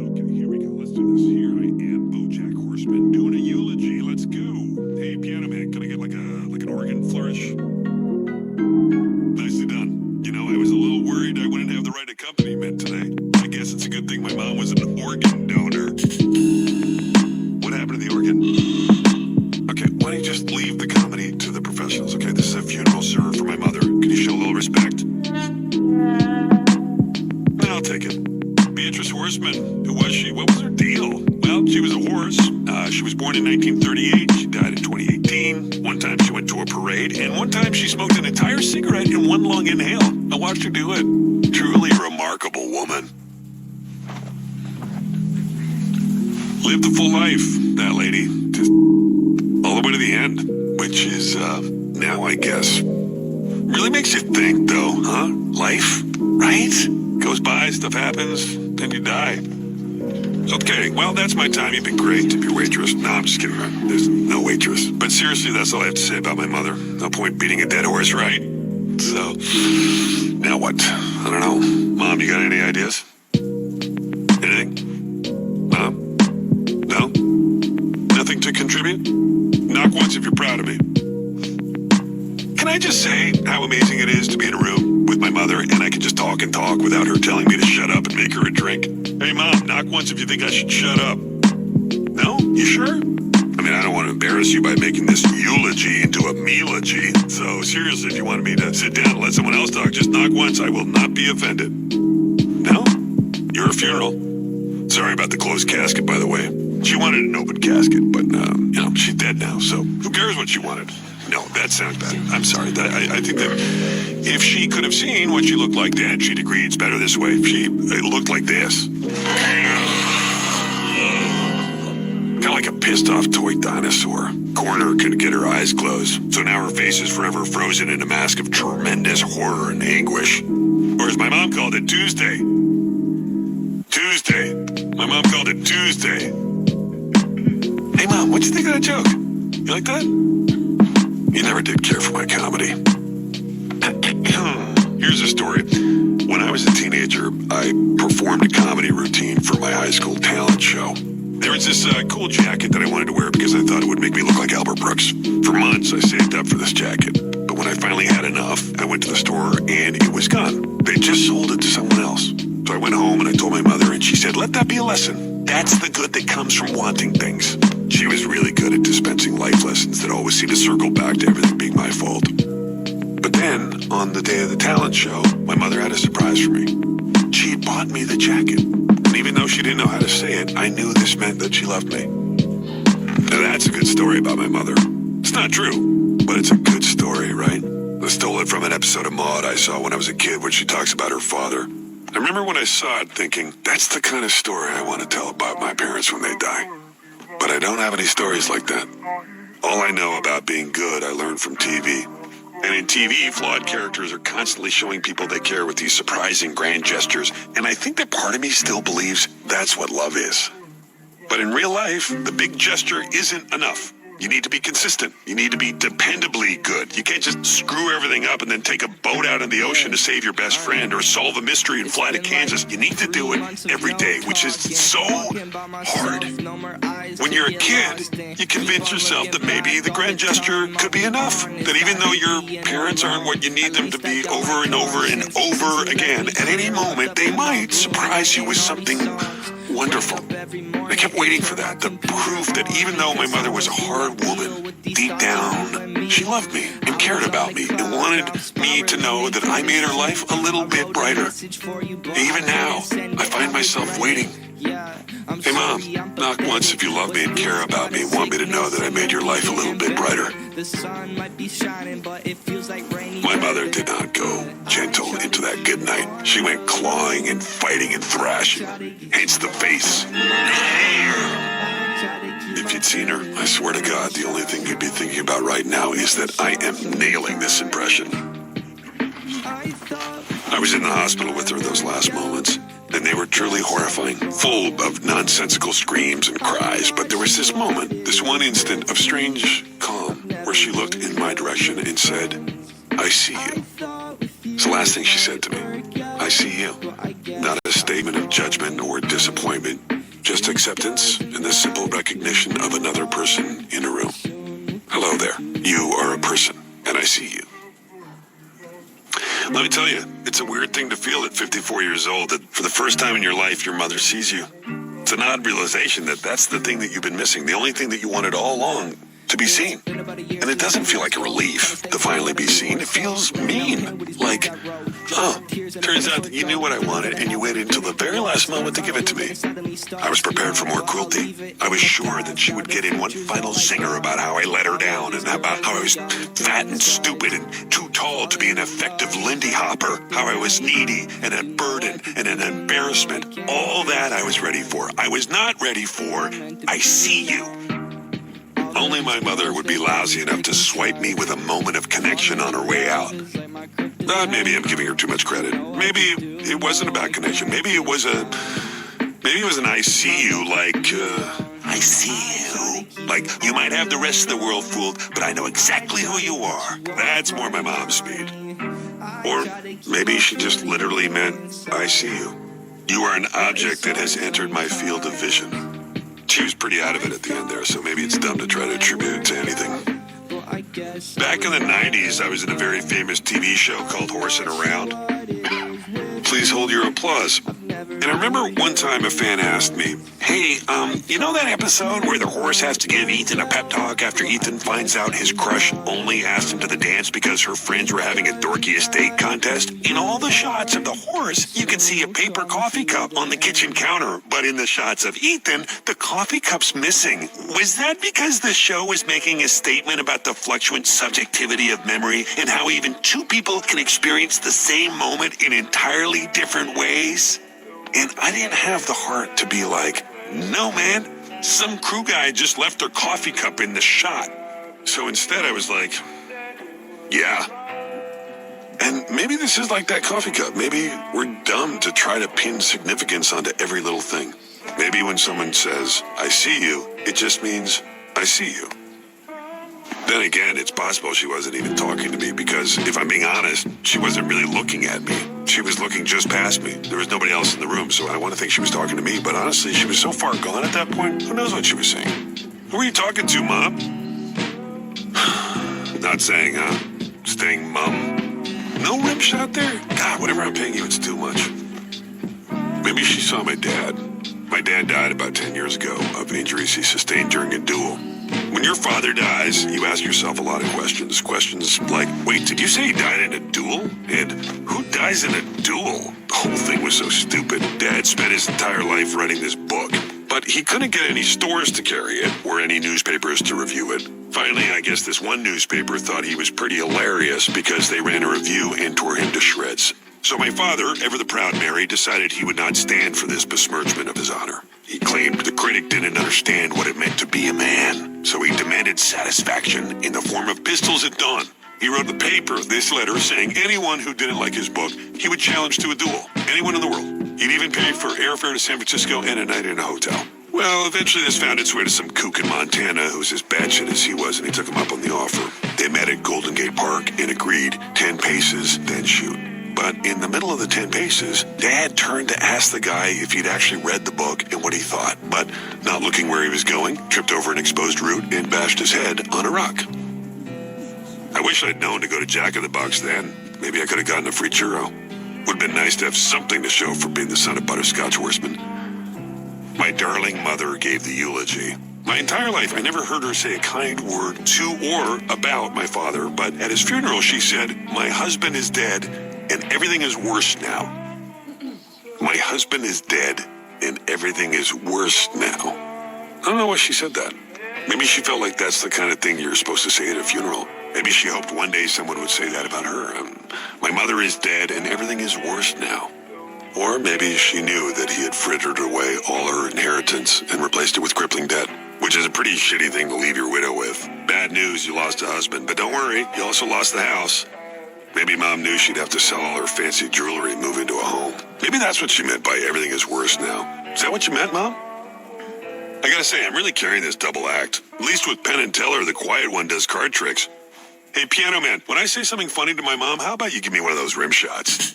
Okay, here we go. Let's do this. Here I am, Bojack Horseman, doing a eulogy. Let's go. Hey, piano man, can I get like an organ flourish? Nicely done. You know, I was a little worried I wouldn't have the right accompaniment today. I guess it's a good thing my mom was an organ donor. What happened to the organ? Okay, why don't you just leave the comedy to the professionals, okay? This is a funeral, sir, for my mother. Can you show a little respect? I'll take it. Beatrice Horseman, who was she? What was her deal? Well, she was a horse. She was born in 1938. She died in 2018. One time she went to a parade, and one time she smoked an entire cigarette in one long inhale. I watched her do it. Truly a remarkable woman. Lived a full life, that lady. Just all the way to the end, which is, now I guess. Really makes you think, though, huh? Life, right? Goes by, stuff happens, then you die. Okay, well, that's my time. You've been great. Tip your waitress. No, I'm just kidding. There's no waitress. But seriously, that's all I have to say about my mother. No point beating a dead horse, right? So, now what? I don't know. Mom, you got any ideas? Anything? Mom? No? Nothing to contribute? Knock once if you're proud of me. Can I just say how amazing it is to be in a room with my mother and I can just talk and talk without her telling me to shut up and make her a drink? Hey, Mom, knock once if you think I should shut up. No? You sure? I mean, I don't want to embarrass you by making this eulogy into a melogy. So, seriously, if you wanted me to sit down and let someone else talk, just knock once. I will not be offended. No? You're a funeral. Sorry about the closed casket, by the way. She wanted an open casket, but, she's dead now, so who cares what she wanted? No, that sounds bad. I'm sorry. I think that if she could have seen what she looked like then, she'd agree it's better this way. It looked like this. Kind of like a pissed-off toy dinosaur. Coroner couldn't get her eyes closed, so now her face is forever frozen in a mask of tremendous horror and anguish. Or as my mom called it, Tuesday. Tuesday. My mom called it Tuesday. Hey, Mom, what'd you think of that joke? You like that? You never did care for my comedy. Here's a story. When I was a teenager, I performed a comedy routine for my high school talent show. There was this cool jacket that I wanted to wear because I thought it would make me look like Albert Brooks. For months, I saved up for this jacket. But when I finally had enough, I went to the store and it was gone. They just sold it to someone else. So I went home and I told my mother and she said, let that be a lesson. That's the good that comes from wanting things. She was really good at dispensing life lessons that always seemed to circle back to everything being my fault. But then, on the day of the talent show, my mother had a surprise for me. She bought me the jacket. And even though she didn't know how to say it, I knew this meant that she loved me. Now that's a good story about my mother. It's not true, but it's a good story, right? I stole it from an episode of Maude I saw when I was a kid where she talks about her father. I remember when I saw it thinking, that's the kind of story I want to tell about my parents when they die. But I don't have any stories like that. All I know about being good I learned from TV. And in TV, flawed characters are constantly showing people they care with these surprising grand gestures. And I think that part of me still believes that's what love is. But in real life, the big gesture isn't enough. You need to be consistent. You need to be dependably good. You can't just screw everything up and then take a boat out in the ocean to save your best friend or solve a mystery and fly to Kansas. You need to do it every day, which is so hard. When you're a kid, you convince yourself that maybe the grand gesture could be enough. That even though your parents aren't what you need them to be over and over and over again, at any moment they might surprise you with something wonderful. I kept waiting for that, the proof that even though my mother was a hard woman, deep down, she loved me and cared about me and wanted me to know that I made her life a little bit brighter. Even now, I find myself waiting. Hey, Mom, knock once if you love me and care about me and want me to know that I made your life a little bit brighter. My mother did not go gentle into that good night. She went clawing and fighting and thrashing. Hence the face. If you'd seen her, I swear to God, the only thing you'd be thinking about right now is that I am nailing this impression. I was in the hospital with her those last moments, and they were truly horrifying, full of nonsensical screams and cries. But there was this moment, this one instant of strange calm, where she looked in my direction and said, I see you. It's the last thing she said to me. I see see you. Not a statement of judgment or disappointment, just acceptance and the simple recognition of another person in a room. Hello there. You are a person, and I see you. Let me tell you, it's a weird thing to feel at 54 years old that for the first time in your life, your mother sees you. It's an odd realization that that's the thing that you've been missing, the only thing that you wanted all along, to be seen. And it doesn't feel like a relief to finally be seen. It feels mean. Like, oh, turns out that you knew what I wanted and you waited until the very last moment to give it to me. I was prepared for more cruelty. I was sure that she would get in one final zinger about how I let her down and about how I was fat and stupid and too tall to be an effective Lindy Hopper, how I was needy and a burden and an embarrassment. All that I was ready for. I was not ready for, I see you. Only my mother would be lousy enough to swipe me with a moment of connection on her way out. Maybe I'm giving her too much credit. Maybe it wasn't about connection. Maybe it was an I see you, like, I see you. Like, you might have the rest of the world fooled, but I know exactly who you are. That's more my mom's speed. Or maybe she just literally meant, I see you. You are an object that has entered my field of vision. She was pretty out of it at the end there, so maybe it's dumb to try to attribute it to anything. Back in the 90s, I was in a very famous TV show called Horsing Around. Please hold your applause. And I remember one time a fan asked me, hey, you know that episode where the horse has to give Ethan a pep talk after Ethan finds out his crush only asked him to the dance because her friends were having a dorky estate contest? In all the shots of the horse, you can see a paper coffee cup on the kitchen counter, but in the shots of Ethan, the coffee cup's missing. Was that because the show was making a statement about the fluctuant subjectivity of memory and how even two people can experience the same moment in entirely different ways? And I didn't have the heart to be like, no, man, some crew guy just left their coffee cup in the shot. So instead I was like, yeah. And maybe this is like that coffee cup. Maybe we're dumb to try to pin significance onto every little thing. Maybe when someone says, I see you, it just means, I see you. Then again, it's possible she wasn't even talking to me because, if I'm being honest, she wasn't really looking at me. She was looking just past me. There was nobody else in the room, so I want to think she was talking to me, but honestly, she was so far gone at that point, who knows what she was saying. Who are you talking to, Mom? Not saying, huh? Staying mum. No rim shot there? God, whatever I'm paying you, it's too much. Maybe she saw my dad. My dad died about 10 years ago of injuries he sustained during a duel. When your father dies, you ask yourself a lot of questions. Questions like, wait, did you say he died in a duel? And who dies in a duel? The whole thing was so stupid. Dad spent his entire life writing this book, but he couldn't get any stores to carry it or any newspapers to review it. Finally, I guess this one newspaper thought he was pretty hilarious because they ran a review and tore him to shreds. So my father, ever the proud Mary, decided he would not stand for this besmirchment of his honor. He claimed the critic didn't understand what it meant to be a man, so he demanded satisfaction in the form of pistols at dawn. He wrote the paper this letter saying anyone who didn't like his book, he would challenge to a duel. Anyone in the world. He'd even pay for airfare to San Francisco and a night in a hotel. Well, eventually this found its way to some kook in Montana who's as batshit as he was, and he took him up on the offer. They met at Golden Gate Park and agreed 10 paces, then shoot. But in the middle of the 10 paces, Dad turned to ask the guy if he'd actually read the book and what he thought. But not looking where he was going, tripped over an exposed root and bashed his head on a rock. I wish I'd known to go to Jack in the Box then. Maybe I could have gotten a free churro. Would have been nice to have something to show for being the son of Butterscotch Horseman. My darling mother gave the eulogy. My entire life, I never heard her say a kind word to or about my father, but at his funeral she said, my husband is dead and everything is worse now. My husband is dead and everything is worse now. I don't know why she said that. Maybe she felt like that's the kind of thing you're supposed to say at a funeral. Maybe she hoped one day someone would say that about her. My mother is dead and everything is worse now. Or maybe she knew that he had frittered away all her inheritance and replaced it with crippling debt, which is a pretty shitty thing to leave your widow with. Bad news, you lost a husband, but don't worry, you also lost the house. Maybe Mom knew she'd have to sell all her fancy jewelry and move into a home. Maybe that's what she meant by everything is worse now. Is that what you meant, Mom? I gotta say, I'm really carrying this double act. At least with Penn and Teller, the quiet one does card tricks. Hey, Piano Man, when I say something funny to my mom, how about you give me one of those rim shots?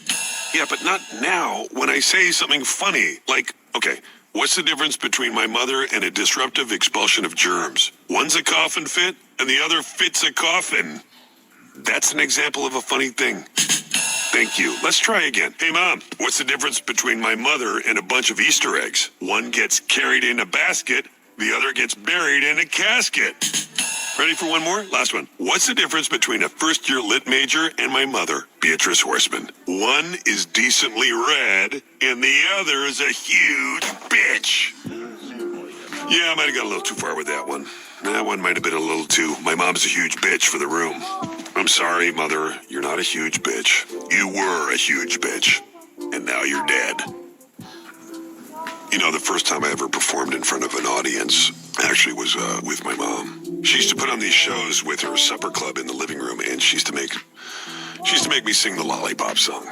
Yeah, but not now when I say something funny. Like, okay, what's the difference between my mother and a disruptive expulsion of germs? One's a coffin fit, and the other fits a coffin. That's an example of a funny thing. Thank you. Let's try again. Hey, Mom, what's the difference between my mother and a bunch of Easter eggs? One gets carried in a basket, the other gets buried in a casket. Ready for one more? Last one. What's the difference between a first-year lit major and my mother, Beatrice Horseman? One is decently red, and the other is a huge bitch. Yeah, I might have got a little too far with that one. That one might have been a little too, my mom's a huge bitch for the room. I'm sorry, Mother, you're not a huge bitch. You were a huge bitch, and now you're dead. You know, the first time I ever performed in front of an audience actually was with my mom. She used to put on these shows with her supper club in the living room, and she used to make me sing the Lollipop song.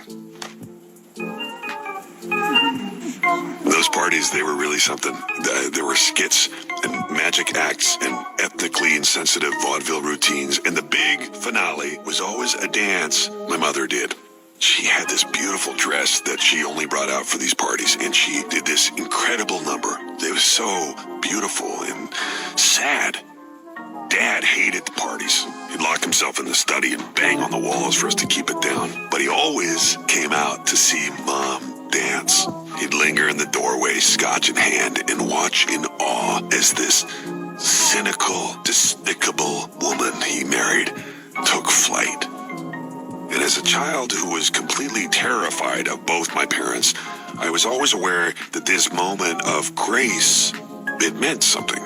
Those parties, they were really something. There were skits and magic acts and ethnically insensitive vaudeville routines, and the big finale was always a dance my mother did. She had this beautiful dress that she only brought out for these parties, and she did this incredible number. It was so beautiful and sad. Dad hated the parties. He'd lock himself in the study and bang on the walls for us to keep it down. But he always came out to see Mom dance. He'd linger in the doorway, scotch in hand, and watch in awe as this cynical, despicable woman he married took flight. And as a child who was completely terrified of both my parents, I was always aware that this moment of grace, it meant something.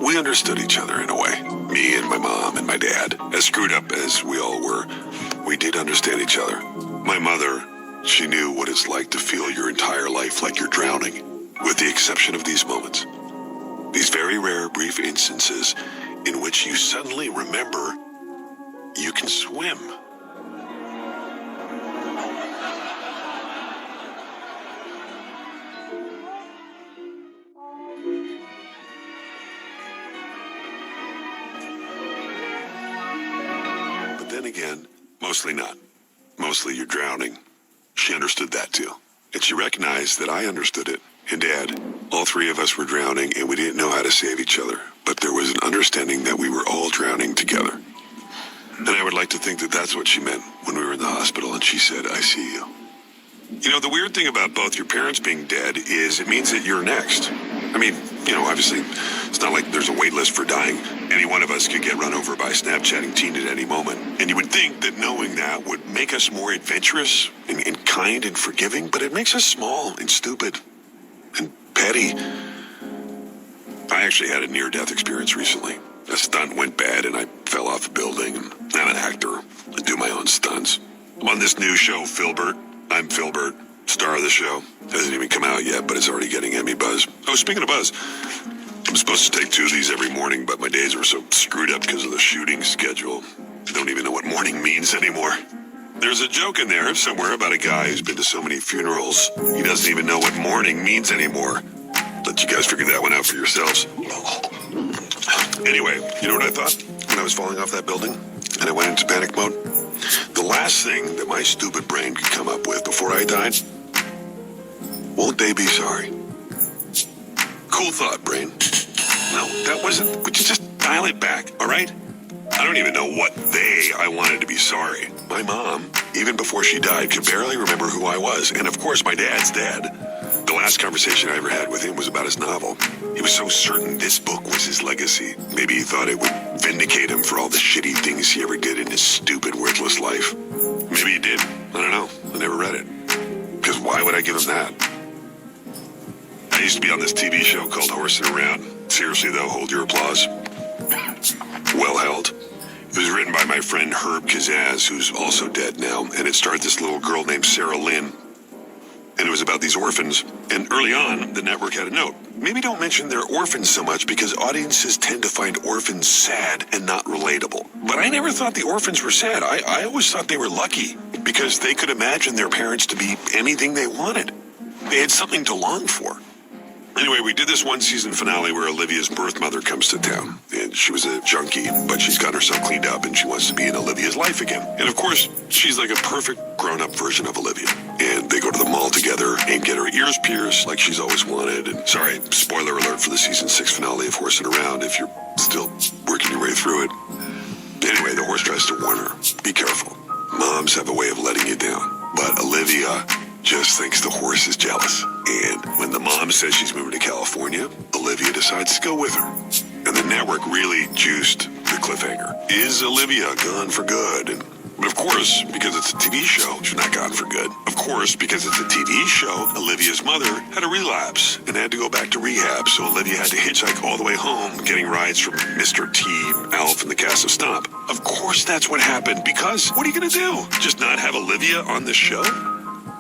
We understood each other in a way. Me and my mom and my dad, as screwed up as we all were, we did understand each other. My mother, she knew what it's like to feel your entire life like you're drowning, with the exception of these moments. These very rare, brief instances in which you suddenly remember you can swim. But then again, mostly not. Mostly you're drowning. She understood that too. And she recognized that I understood it. And Dad, all three of us were drowning, and we didn't know how to save each other. But there was an understanding that we were all drowning together. And I would like to think that that's what she meant when we were in the hospital, and she said, I see you. You know, the weird thing about both your parents being dead is it means that you're next. I mean, you know, obviously, it's not like there's a wait list for dying. Any one of us could get run over by a Snapchatting teen at any moment. And you would think that knowing that would make us more adventurous and kind and forgiving, but it makes us small and stupid and petty. I actually had a near-death experience recently. A stunt went bad and I fell off a building. And I'm an actor. I do my own stunts. I'm on this new show, Filbert. I'm Filbert, star of the show. Hasn't even come out yet, but it's already getting Emmy buzz. Oh, speaking of buzz, I'm supposed to take 2 of these every morning, but my days are so screwed up because of the shooting schedule. I don't even know what morning means anymore. There's a joke in there somewhere about a guy who's been to so many funerals, he doesn't even know what morning means anymore. Let you guys figure that one out for yourselves. Anyway, you know what I thought when I was falling off that building and I went into panic mode? The last thing that my stupid brain could come up with before I died, won't they be sorry? Cool thought, brain. No, that wasn't, would you just dial it back, all right? I don't even know what I wanted to be sorry. My mom, even before she died, could barely remember who I was. And of course, my dad's dead. The last conversation I ever had with him was about his novel. He was so certain this book was his legacy. Maybe he thought it would vindicate him for all the shitty things he ever did in his stupid, worthless life. Maybe he did. I don't know. I never read it. Because why would I give him that? I used to be on this TV show called Horsing Around. Seriously, though, hold your applause. Well held. It was written by my friend Herb Kazaz, who's also dead now, and it starred this little girl named Sarah Lynn. And it was about these orphans. And early on, the network had a note. Maybe don't mention they're orphans so much because audiences tend to find orphans sad and not relatable. But I never thought the orphans were sad. I always thought they were lucky because they could imagine their parents to be anything they wanted. They had something to long for. Anyway, we did this one season finale where Olivia's birth mother comes to town. And she was a junkie, but she's got herself cleaned up and she wants to be in Olivia's life again. And of course, she's like a perfect grown-up version of Olivia. And they go to the mall together and get her ears pierced like she's always wanted. And sorry, spoiler alert for the season 6 finale of Horsing Around if you're still working your way through it. Anyway, the horse tries to warn her. Be careful. Moms have a way of letting you down. But Olivia just thinks the horse is jealous. And when the mom says she's moving to California, Olivia decides to go with her. And the network really juiced the cliffhanger. Is Olivia gone for good? But of course, because it's a TV show, she's not gone for good. Of course, because it's a TV show, Olivia's mother had a relapse and had to go back to rehab, so Olivia had to hitchhike all the way home, getting rides from Mr. T, Alf, and the cast of Stomp. Of course that's what happened, because what are you going to do? Just not have Olivia on the show?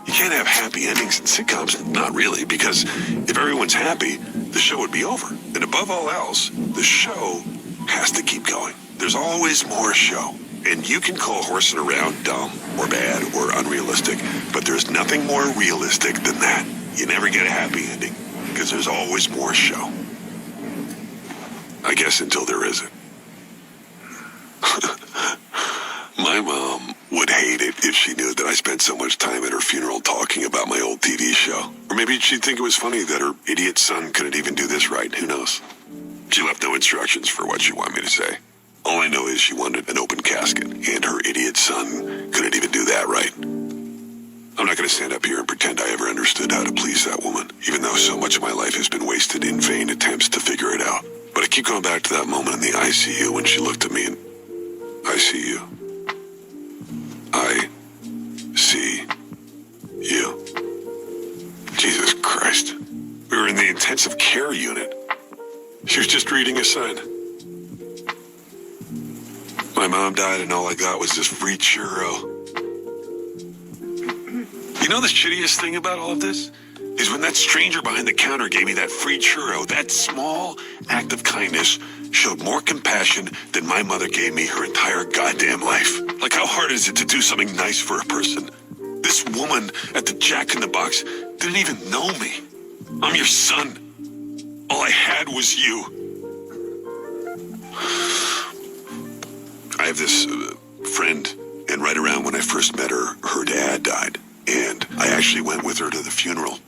You can't have happy endings in sitcoms. Not really, because if everyone's happy, the show would be over. And above all else, the show has to keep going. There's always more show. And you can call Horsing Around dumb or bad or unrealistic, but there's nothing more realistic than that. You never get a happy ending, because there's always more show. I guess until there isn't. My mom would hate it if she knew that I spent so much time at her funeral talking about my old TV show. Or maybe she'd think it was funny that her idiot son couldn't even do this right. Who knows? She left no instructions for what she wanted me to say. All I know is she wanted an open casket, and her idiot son couldn't even do that right. I'm not going to stand up here and pretend I ever understood how to please that woman, even though so much of my life has been wasted in vain attempts to figure it out. But I keep going back to that moment in the ICU when she looked at me and, I see you. I see you. Jesus Christ. We were in the intensive care unit. She was just reading a sign. My mom died and all I got was this free churro. You know the shittiest thing about all of this? Is when that stranger behind the counter gave me that free churro, that small act of kindness showed more compassion than my mother gave me her entire goddamn life. Like, how hard is it to do something nice for a person? This woman at the Jack in the Box didn't even know me. I'm your son. All I had was you. I have this friend, and right around when I first met her, her dad died. And I actually went with her to the funeral.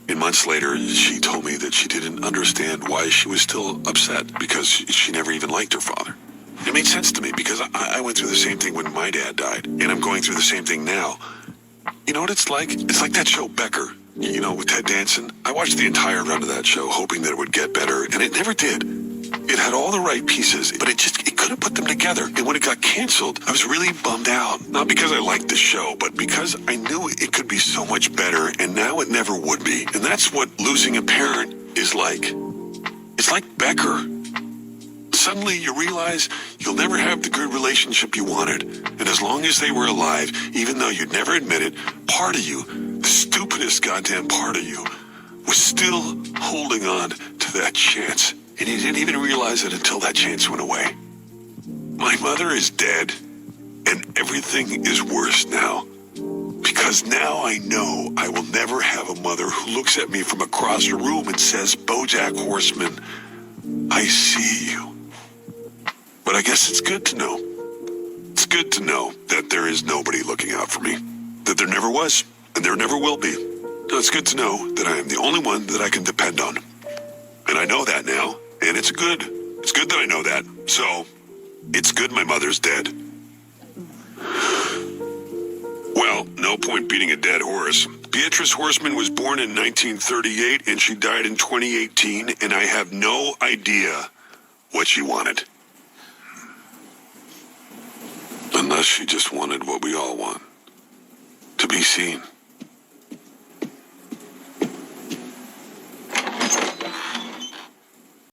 And months later, she told me that she didn't understand why she was still upset, because she never even liked her father. It made sense to me, because I went through the same thing when my dad died, and I'm going through the same thing now. You know what it's like? It's like that show Becker, you know, with Ted Danson. I watched the entire run of that show hoping that it would get better, and it never did. It had all the right pieces, but it couldn't put them together. And when it got canceled, I was really bummed out. Not because I liked the show, but because I knew it could be so much better, and now it never would be. And that's what losing a parent is like. It's like Becker. Suddenly you realize you'll never have the good relationship you wanted. And as long as they were alive, even though you'd never admit it, part of you, the stupidest goddamn part of you, was still holding on to that chance. And you didn't even realize it until that chance went away. My mother is dead, and everything is worse now. Because now I know I will never have a mother who looks at me from across the room and says, Bojack Horseman, I see you. But I guess it's good to know. It's good to know that there is nobody looking out for me. That there never was, and there never will be. It's good to know that I am the only one that I can depend on. And I know that now, and it's good. It's good that I know that. So, it's good my mother's dead. Well, no point beating a dead horse. Beatrice Horseman was born in 1938, and she died in 2018, and I have no idea what she wanted. Unless she just wanted what we all want. To be seen.